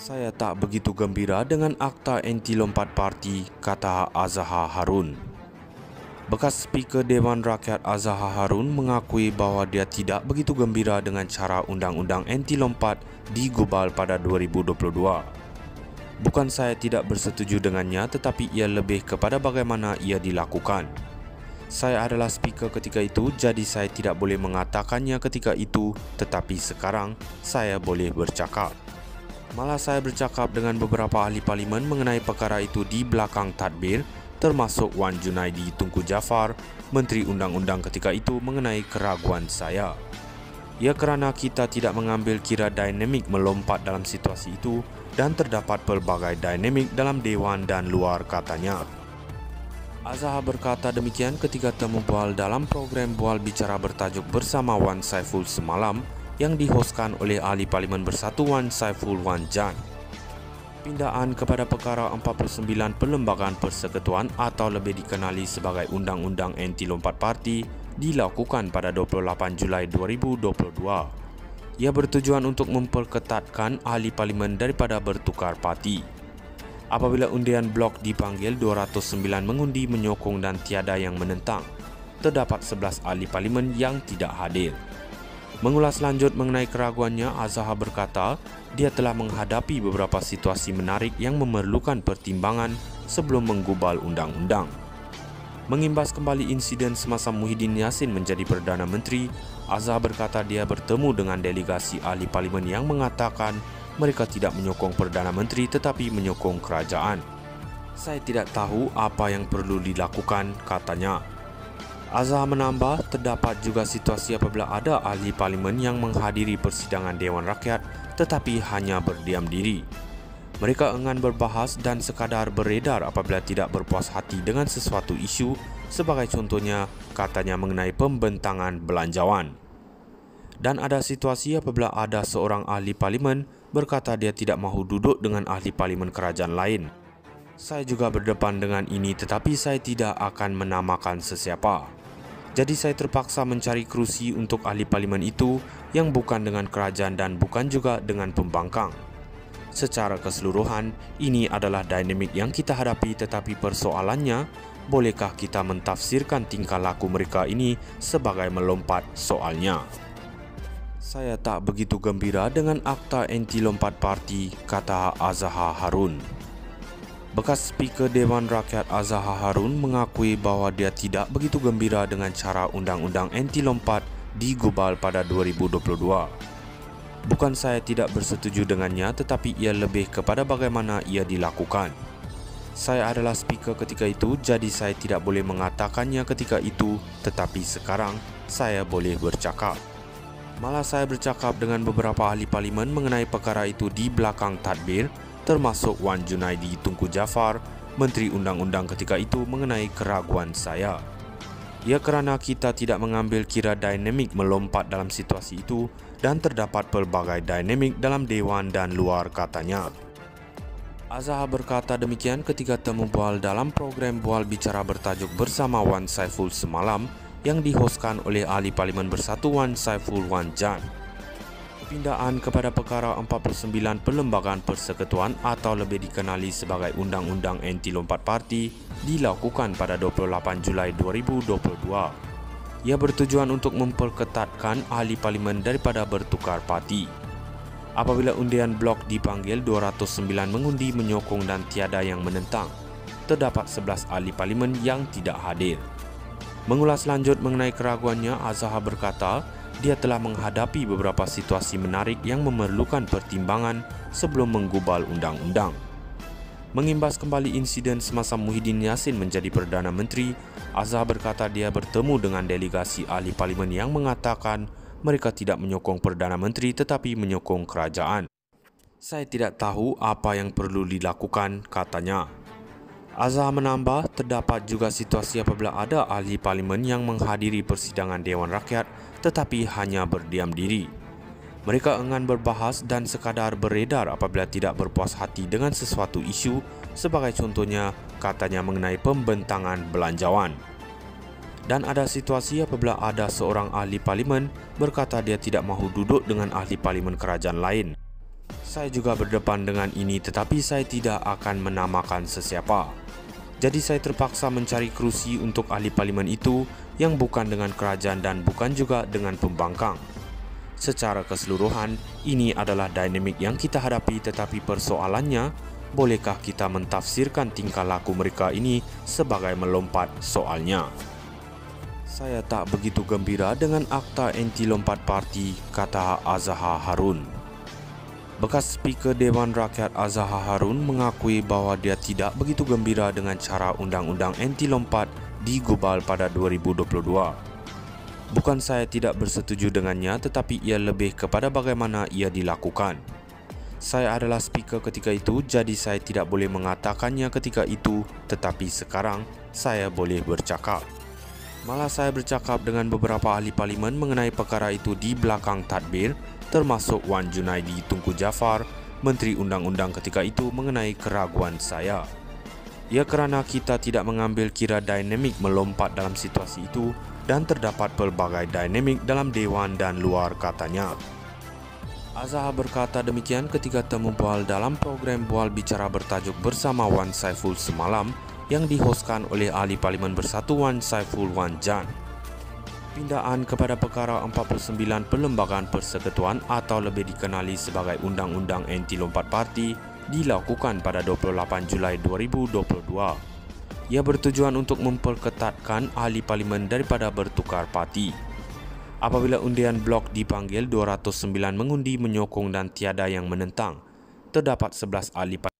Saya tak begitu gembira dengan akta anti lompat parti, kata Azhar Harun. Bekas Speaker Dewan Rakyat Azhar Harun mengakui bahawa dia tidak begitu gembira dengan cara undang-undang anti lompat digubal pada 2022. Bukan saya tidak bersetuju dengannya, tetapi ia lebih kepada bagaimana ia dilakukan. Saya adalah speaker ketika itu, jadi saya tidak boleh mengatakannya ketika itu, tetapi sekarang saya boleh bercakap. Malah saya bercakap dengan beberapa ahli parlimen mengenai perkara itu di belakang tadbir, termasuk Wan Junaidi Tunku Jaafar, Menteri Undang-Undang ketika itu, mengenai keraguan saya. Ya, kerana kita tidak mengambil kira dinamik melompat dalam situasi itu dan terdapat pelbagai dinamik dalam Dewan dan luar, katanya. Azhar berkata demikian ketika temu bual dalam program Bual Bicara bertajuk Bersama Wan Saiful semalam yang dihoskan oleh Ahli Parlimen Bersatu Wan Saiful Wan Jan. Pindaan kepada perkara 49 Perlembagaan Persekutuan atau lebih dikenali sebagai Undang-Undang Anti Lompat Parti dilakukan pada 28 Julai 2022. Ia bertujuan untuk memperketatkan ahli parlimen daripada bertukar parti. Apabila undian blok dipanggil, 209 mengundi menyokong dan tiada yang menentang. Terdapat 11 ahli parlimen yang tidak hadir. Mengulas lanjut mengenai keraguannya, Azhar berkata dia telah menghadapi beberapa situasi menarik yang memerlukan pertimbangan sebelum menggubal undang-undang. Mengimbas kembali insiden semasa Muhyiddin Yassin menjadi Perdana Menteri, Azhar berkata dia bertemu dengan delegasi ahli parlimen yang mengatakan mereka tidak menyokong Perdana Menteri tetapi menyokong kerajaan. Saya tidak tahu apa yang perlu dilakukan, katanya. Azhar menambah, terdapat juga situasi apabila ada ahli parlimen yang menghadiri persidangan Dewan Rakyat tetapi hanya berdiam diri. Mereka enggan berbahas dan sekadar beredar apabila tidak berpuas hati dengan sesuatu isu, sebagai contohnya, katanya, mengenai pembentangan belanjawan. Dan ada situasi apabila ada seorang ahli parlimen berkata dia tidak mahu duduk dengan ahli parlimen kerajaan lain. Saya juga berdepan dengan ini, tetapi saya tidak akan menamakan sesiapa. Jadi saya terpaksa mencari kerusi untuk ahli parlimen itu yang bukan dengan kerajaan dan bukan juga dengan pembangkang. Secara keseluruhan, ini adalah dinamik yang kita hadapi, tetapi persoalannya, bolehkah kita mentafsirkan tingkah laku mereka ini sebagai melompat, soalnya. Saya tak begitu gembira dengan akta anti lompat parti, kata Azhar Harun. Bekas Speaker Dewan Rakyat Azhar Harun mengakui bahawa dia tidak begitu gembira dengan cara undang-undang anti lompat digubal pada 2022. Bukan saya tidak bersetuju dengannya, tetapi ia lebih kepada bagaimana ia dilakukan. Saya adalah speaker ketika itu, jadi saya tidak boleh mengatakannya ketika itu, tetapi sekarang saya boleh bercakap. Malah saya bercakap dengan beberapa ahli parlimen mengenai perkara itu di belakang tadbir, termasuk Wan Junaidi Tunku Jaafar, Menteri Undang-Undang ketika itu, mengenai keraguan saya. Ya, kerana kita tidak mengambil kira dinamik melompat dalam situasi itu dan terdapat pelbagai dinamik dalam Dewan dan luar, katanya. Azhar berkata demikian ketika temu bual dalam program Bual Bicara bertajuk Bersama Wan Saiful semalam yang dihoskan oleh Ahli Parlimen Bersatu Wan Saiful Wan Jan. Pindaan kepada perkara 49 Perlembagaan Persekutuan atau lebih dikenali sebagai Undang-Undang Anti Lompat Parti dilakukan pada 28 Julai 2022. Ia bertujuan untuk memperketatkan ahli parlimen daripada bertukar parti. Apabila undian blok dipanggil, 209 mengundi menyokong dan tiada yang menentang. Terdapat 11 ahli parlimen yang tidak hadir. Mengulas lanjut mengenai keraguannya, Azhar berkata dia telah menghadapi beberapa situasi menarik yang memerlukan pertimbangan sebelum menggubal undang-undang. Mengimbas kembali insiden semasa Muhyiddin Yassin menjadi Perdana Menteri, Azhar berkata dia bertemu dengan delegasi ahli parlimen yang mengatakan mereka tidak menyokong Perdana Menteri tetapi menyokong kerajaan. Saya tidak tahu apa yang perlu dilakukan, katanya. Azhar menambah, terdapat juga situasi apabila ada ahli parlimen yang menghadiri persidangan Dewan Rakyat tetapi hanya berdiam diri. Mereka enggan berbahas dan sekadar beredar apabila tidak berpuas hati dengan sesuatu isu, sebagai contohnya, katanya, mengenai pembentangan belanjawan. Dan ada situasi apabila ada seorang ahli parlimen berkata dia tidak mahu duduk dengan ahli parlimen kerajaan lain. Saya juga berdepan dengan ini, tetapi saya tidak akan menamakan sesiapa. Jadi saya terpaksa mencari kerusi untuk ahli parlimen itu yang bukan dengan kerajaan dan bukan juga dengan pembangkang. Secara keseluruhan, ini adalah dinamik yang kita hadapi, tetapi persoalannya, bolehkah kita mentafsirkan tingkah laku mereka ini sebagai melompat soalnya? Saya tak begitu gembira dengan akta anti lompat parti, kata Azhar Harun. Bekas Speaker Dewan Rakyat Azhar Harun mengakui bahawa dia tidak begitu gembira dengan cara undang-undang anti lompat digubal pada 2022. Bukan saya tidak bersetuju dengannya, tetapi ia lebih kepada bagaimana ia dilakukan. Saya adalah speaker ketika itu, jadi saya tidak boleh mengatakannya ketika itu, tetapi sekarang saya boleh bercakap. Malah saya bercakap dengan beberapa ahli parlimen mengenai perkara itu di belakang tadbir, termasuk Wan Junaidi Tunku Jaafar, Menteri Undang-Undang ketika itu, mengenai keraguan saya. Ya, kerana kita tidak mengambil kira dinamik melompat dalam situasi itu dan terdapat pelbagai dinamik dalam Dewan dan luar, katanya. Azhar berkata demikian ketika temu bual dalam program Bual Bicara bertajuk Bersama Wan Saiful semalam yang dihoskan oleh Ahli Parlimen Bersatu Wan Saiful Wan Jan. Pindaan kepada perkara 49 Perlembagaan Persekutuan atau lebih dikenali sebagai Undang-Undang Anti Lompat Parti dilakukan pada 28 Julai 2022. Ia bertujuan untuk memperketatkan ahli parlimen daripada bertukar parti. Apabila undian blok dipanggil, 209 mengundi menyokong dan tiada yang menentang. Terdapat 11 ahli parlimen